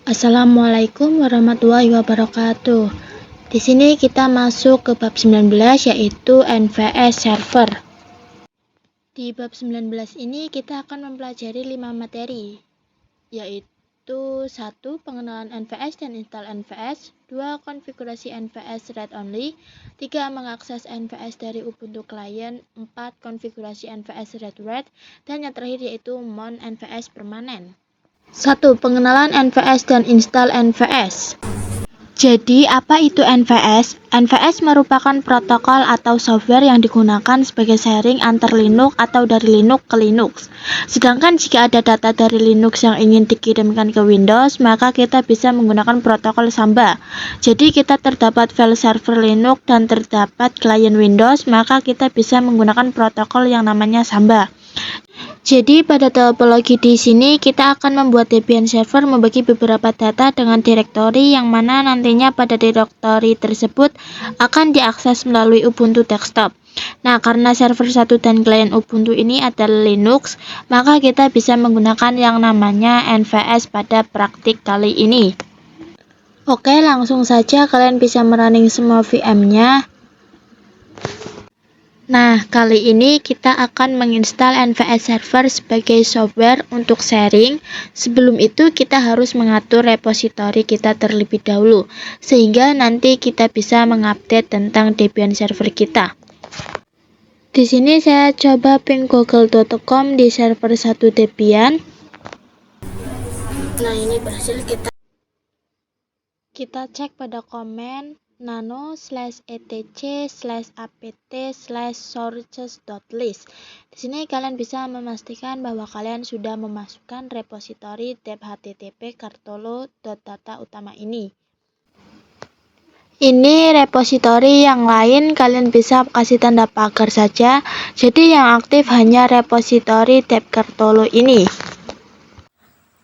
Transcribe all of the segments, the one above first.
Assalamualaikum warahmatullahi wabarakatuh. Di sini kita masuk ke bab 19 yaitu NVS server. Di bab 19 ini kita akan mempelajari 5 materi, yaitu 1. Pengenalan NVS dan install NVS, 2. Konfigurasi NVS read only, 3. Mengakses NVS dari Ubuntu Client, 4. Konfigurasi NVS read write, dan yang terakhir yaitu mount NVS permanen. 1. Pengenalan NVS dan install NVS. Jadi, apa itu NVS? NVS merupakan protokol atau software yang digunakan sebagai sharing antar Linux atau dari Linux ke Linux. Sedangkan jika ada data dari Linux yang ingin dikirimkan ke Windows, maka kita bisa menggunakan protokol Samba. Jadi, kita terdapat file server Linux dan terdapat klien Windows, maka kita bisa menggunakan protokol yang namanya Samba. Jadi pada topologi di sini kita akan membuat Debian server membagi beberapa data dengan direktori yang mana nantinya pada direktori tersebut akan diakses melalui Ubuntu desktop. Nah, karena server 1 dan klien Ubuntu ini adalah Linux, maka kita bisa menggunakan yang namanya NVS pada praktik kali ini. Oke, langsung saja kalian bisa merunning semua VM-nya. Nah, kali ini kita akan menginstal NVS Server sebagai software untuk sharing. Sebelum itu kita harus mengatur repositori kita terlebih dahulu, sehingga nanti kita bisa mengupdate tentang Debian server kita. Di sini saya coba ping google.com di server 1 Debian. Nah, ini berhasil. Kita cek pada komen nano/etc/apt/sources.list. Di sini kalian bisa memastikan bahwa kalian sudah memasukkan repositori tab http kartolo.data utama ini. Ini repositori yang lain kalian bisa kasih tanda pagar saja. Jadi yang aktif hanya repositori tab kartolo ini.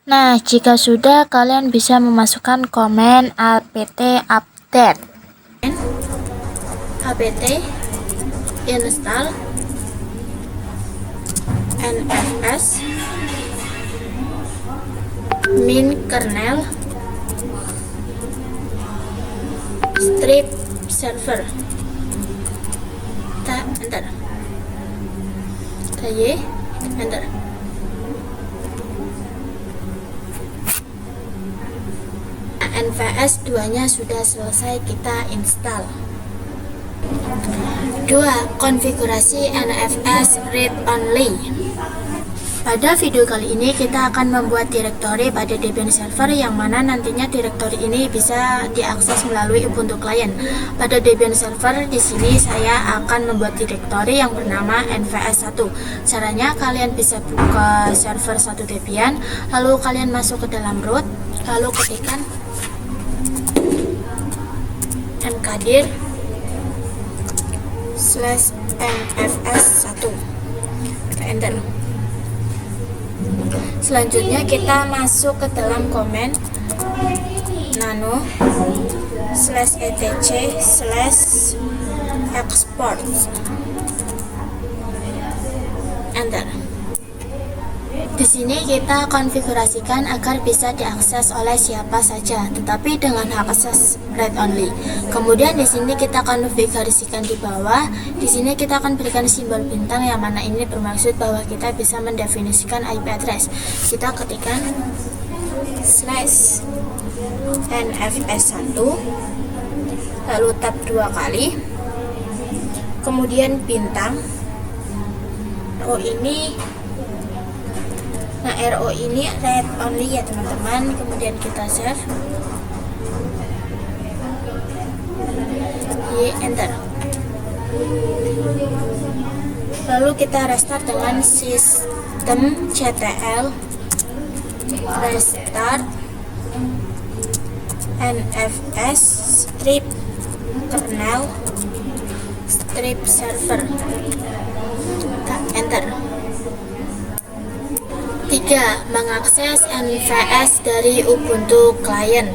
Nah, jika sudah kalian bisa memasukkan komen apt update. apt install NVS min kernel strip server. Kita enter. Kita enter. NVS 2-nya sudah selesai kita install. 2. Konfigurasi NVS read only. Pada video kali ini kita akan membuat direktori pada Debian server yang mana nantinya direktori ini bisa diakses melalui Ubuntu Client. Pada Debian server di sini saya akan membuat direktori yang bernama NVS 1. Caranya kalian bisa buka server 1 Debian, lalu kalian masuk ke dalam root, lalu ketikkan mkdir/nfs1. Kita enter. Selanjutnya kita masuk ke dalam komen nano/etc/export. Enter. Di sini kita konfigurasikan agar bisa diakses oleh siapa saja, tetapi dengan hak akses read only. Kemudian di sini kita konfigurasikan di bawah. Di sini kita akan berikan simbol bintang yang mana ini bermaksud bahwa kita bisa mendefinisikan IP address. Kita ketikkan /nfs1, lalu tab 2 kali, kemudian bintang. RO ini read only ya teman-teman. Kemudian kita save, enter. Lalu kita restart dengan systemctl restart nfs strip kernel strip server. Kita enter. 3. Mengakses NVS dari Ubuntu Client.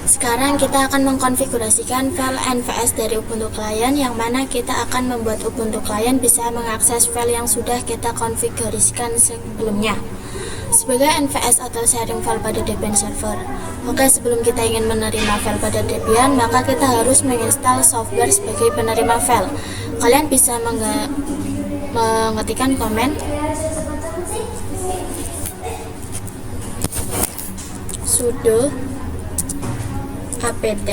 Sekarang kita akan mengkonfigurasikan file NVS dari Ubuntu Client yang mana kita akan membuat Ubuntu Client bisa mengakses file yang sudah kita konfigurasikan sebelumnya. sebagai NVS atau sharing file pada Debian server. Oke, sebelum kita ingin menerima file pada Debian, maka kita harus menginstal software sebagai penerima file. Kalian bisa mengetikkan komen sudo apt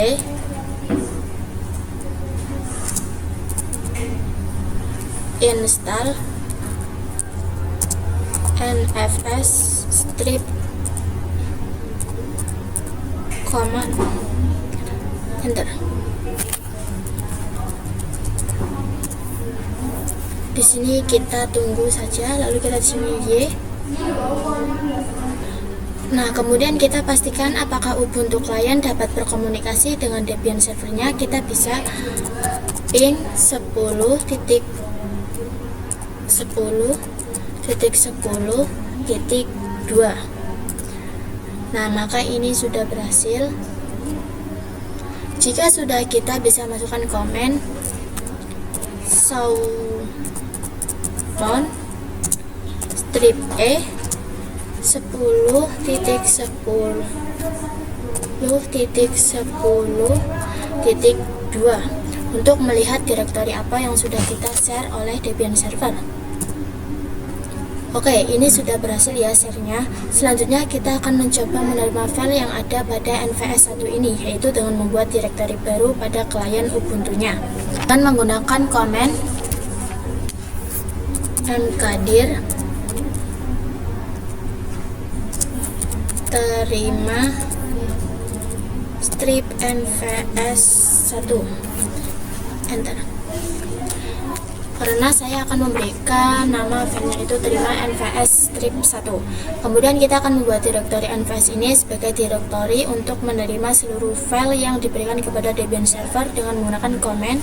install nfs strip command, enter. Di sini kita tunggu saja, lalu kita di sini Y. Nah, kemudian kita pastikan apakah Ubuntu client dapat berkomunikasi dengan Debian servernya. Kita bisa ping 10.10.10.2. Nah, maka ini sudah berhasil. Jika sudah, kita bisa masukkan komen mount strip E 10.10.10.2 untuk melihat direktori apa yang sudah kita share oleh Debian server. Oke, ini sudah berhasil ya share-nya. Selanjutnya kita akan mencoba menerima file yang ada pada NVS 1 ini, yaitu dengan membuat direktori baru pada klien Ubuntu-nya. Dan menggunakan komen mkdir terima strip nvs 1, enter. Karena saya akan memberikan nama filenya itu terima nvs strip 1. Kemudian kita akan membuat direktori nvs ini sebagai direktori untuk menerima seluruh file yang diberikan kepada Debian server dengan menggunakan komen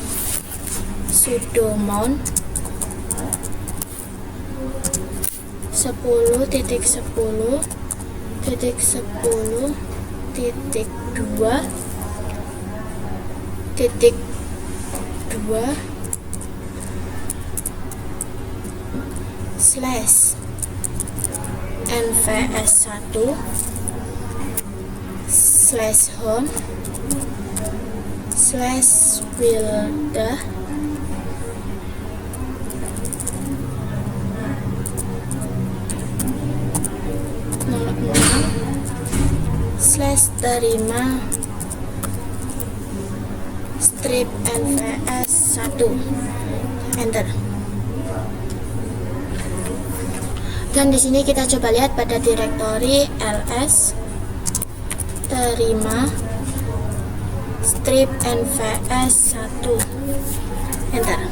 sudo mount 10.10.10.2 slash nvs 1 slash home slash wilda slash terima strip nvs 1, enter. Dan di sini kita coba lihat pada direktori ls terima strip nvs 1, enter.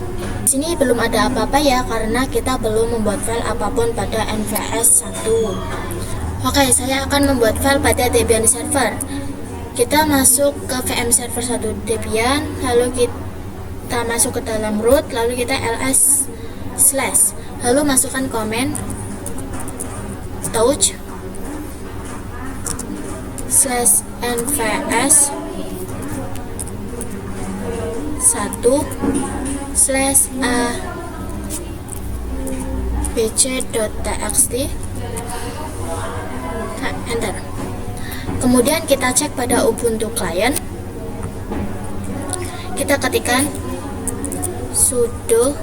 Di sini belum ada apa-apa ya, karena kita belum membuat file apapun pada nvs 1. Oke, saya akan membuat file pada Debian server. Kita masuk ke VM server 1 Debian, lalu kita masuk ke dalam root, lalu kita ls slash, lalu masukkan komen touch slash nvs 1 slash abc.txt, enter. Kemudian kita cek pada Ubuntu client, kita ketikkan sudo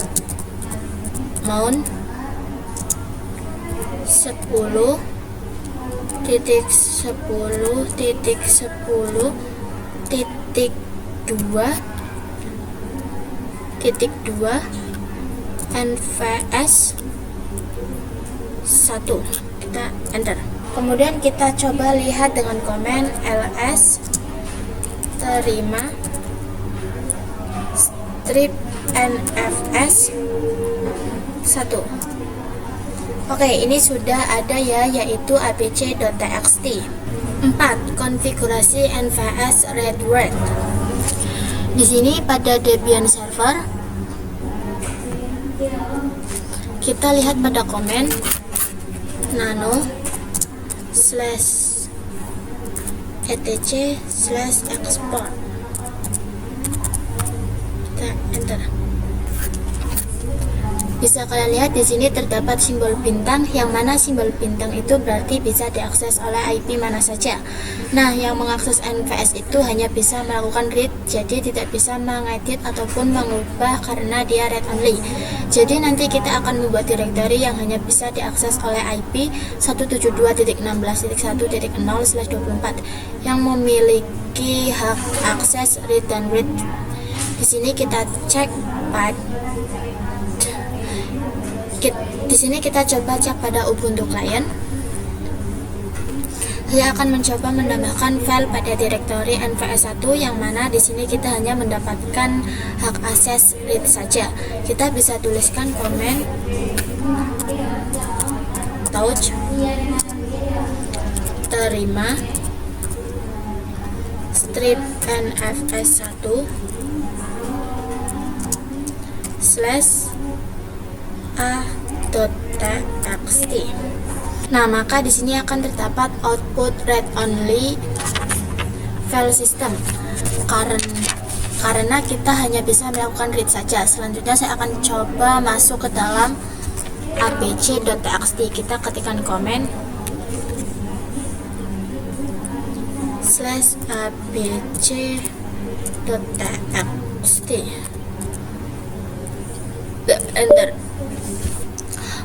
mount 10.10.10.2 nvs 1, kita enter. Kemudian kita coba lihat dengan komen ls terima strip nfs 1. Oke, ini sudah ada ya, yaitu abc.txt. 4. Konfigurasi nvs readwrite. Di sini pada Debian server, kita lihat pada komen nano slash etc slash export, kita enter. Bisa kalian lihat di sini terdapat simbol bintang, yang mana simbol bintang itu berarti bisa diakses oleh IP mana saja. Nah, yang mengakses NVS itu hanya bisa melakukan read, jadi tidak bisa mengedit ataupun mengubah karena dia read only. Jadi nanti kita akan membuat directory yang hanya bisa diakses oleh IP 172.16.1.0/24 yang memiliki hak akses read dan read. Di sini kita cek di sini kita coba cek pada Ubuntu client. Saya akan mencoba menambahkan file pada direktori NVS1 yang mana di sini kita hanya mendapatkan hak akses read saja. Kita bisa tuliskan komen touch terima strip nfs1 /a.txt. Nah, maka di sini akan terdapat output read only file system karena kita hanya bisa melakukan read saja. Selanjutnya saya akan coba masuk ke dalam abc.txt. Kita ketikkan komen /abc.txt, enter.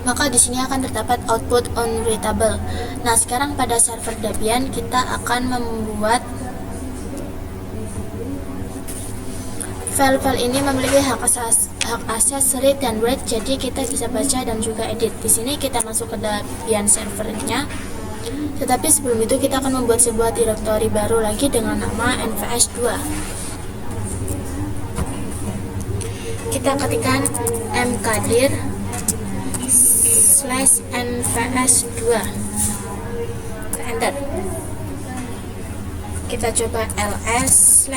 Maka di sini akan terdapat output unreadable. Nah, sekarang pada server Debian kita akan membuat file-file ini memiliki hak akses read dan write, jadi kita bisa baca dan juga edit. Di sini kita masuk ke Debian servernya. Tetapi sebelum itu kita akan membuat sebuah directory baru lagi dengan nama nvs2. Kita ketikkan mkdir /nvs2, enter. Kita coba ls/.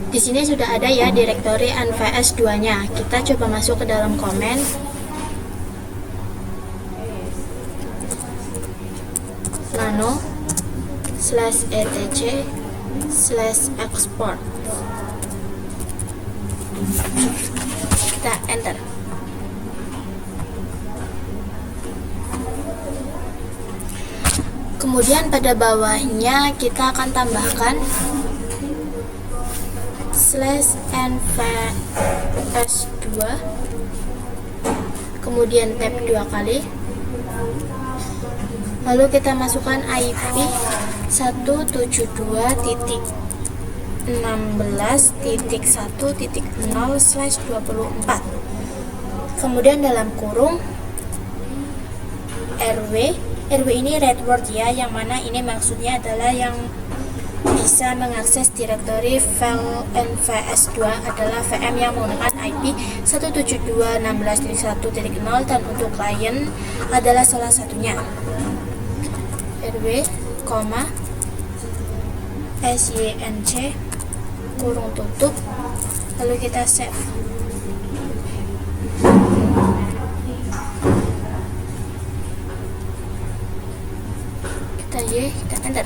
Di sini sudah ada ya direktori nvs2-nya. Kita coba masuk ke dalam komen. Nano /etc/export. Kita enter. Kemudian pada bawahnya kita akan tambahkan /nvs2, kemudian tab 2 kali, lalu kita masukkan IP 172.16.1.0/24, kemudian dalam kurung RW ini red word ya, yang mana ini maksudnya adalah yang bisa mengakses direktori file nvs2 adalah VM yang menggunakan IP 172.16.1.0 dan untuk klien adalah salah satunya. RW, SYNC kurung tutup, lalu kita save. Kita enter.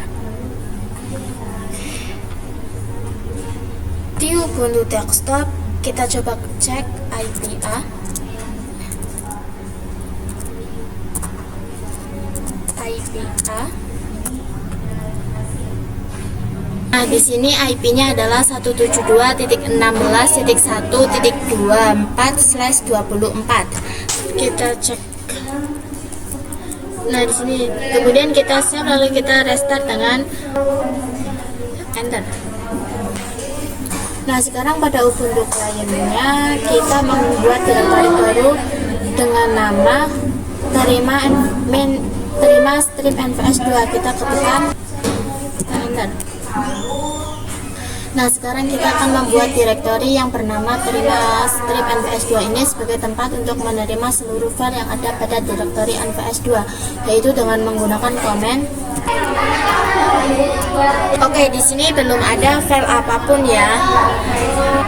Di Ubuntu desktop kita coba cek IP-A. Nah, di sini IP-nya adalah 172.16.1.24/24. Kita cek. Nah, di sini kemudian kita save, lalu kita restart dengan enter. Nah, sekarang pada Ubuntu kliennya kita membuat direktori baru dengan nama terima strip nvs2. Kita ketikkan enter. Nah, sekarang kita akan membuat direktori yang bernama terima strip nvs2 ini sebagai tempat untuk menerima seluruh file yang ada pada direktori nvs2, yaitu dengan menggunakan komen. Oke, di sini belum ada file apapun ya.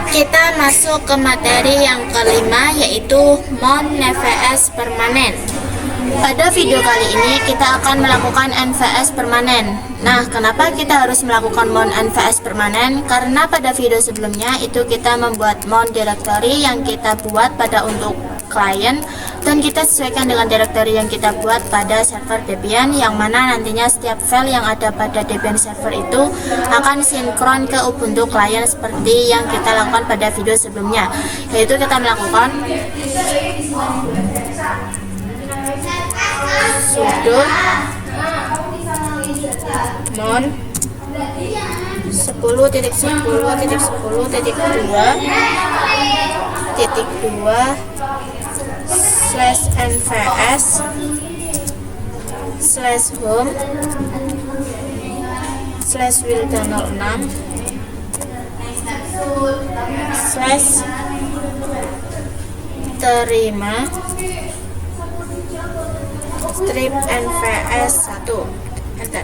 Kita masuk ke materi yang kelima, yaitu mon nvs permanen. Pada video kali ini kita akan melakukan NVS permanen. Nah, kenapa kita harus melakukan mount NVS permanen? Karena pada video sebelumnya itu kita membuat mount directory yang kita buat pada untuk klien, dan kita sesuaikan dengan directory yang kita buat pada server Debian, yang mana nantinya setiap file yang ada pada Debian server itu akan sinkron ke Ubuntu klien seperti yang kita lakukan pada video sebelumnya, yaitu kita melakukan sudo mount 10.10.2.2/home/nvs/wilda06/terima strip nvs 1. Enter.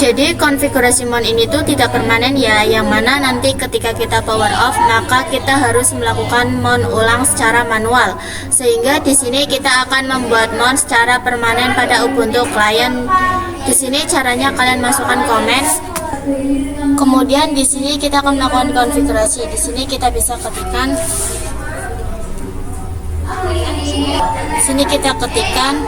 Jadi konfigurasi mount ini tuh tidak permanen ya, yang mana nanti ketika kita power off maka kita harus melakukan mount ulang secara manual. Sehingga di sini kita akan membuat mount secara permanen pada Ubuntu klien. Di sini caranya kalian masukkan komen. Kemudian di sini kita akan melakukan konfigurasi. Di sini kita bisa ketikkan. Di sini kita ketikkan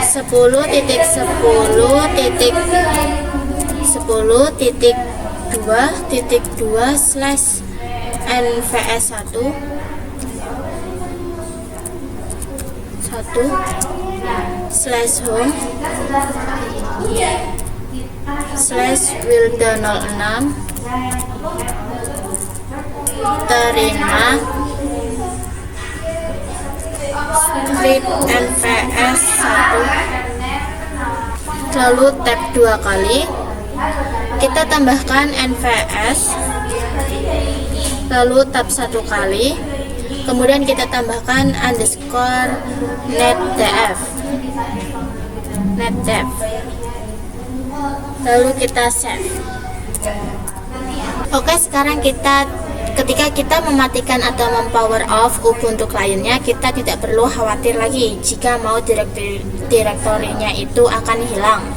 10.10.2.1/nvs1/wilda06 terima strip nvs 1, lalu tab 2 kali, kita tambahkan nvs, lalu tab 1 kali, kemudian kita tambahkan underscore netdev, lalu kita save. Oke, sekarang ketika kita mematikan atau mempower off Ubuntu kliennya, kita tidak perlu khawatir lagi jika mau direktorinya itu akan hilang.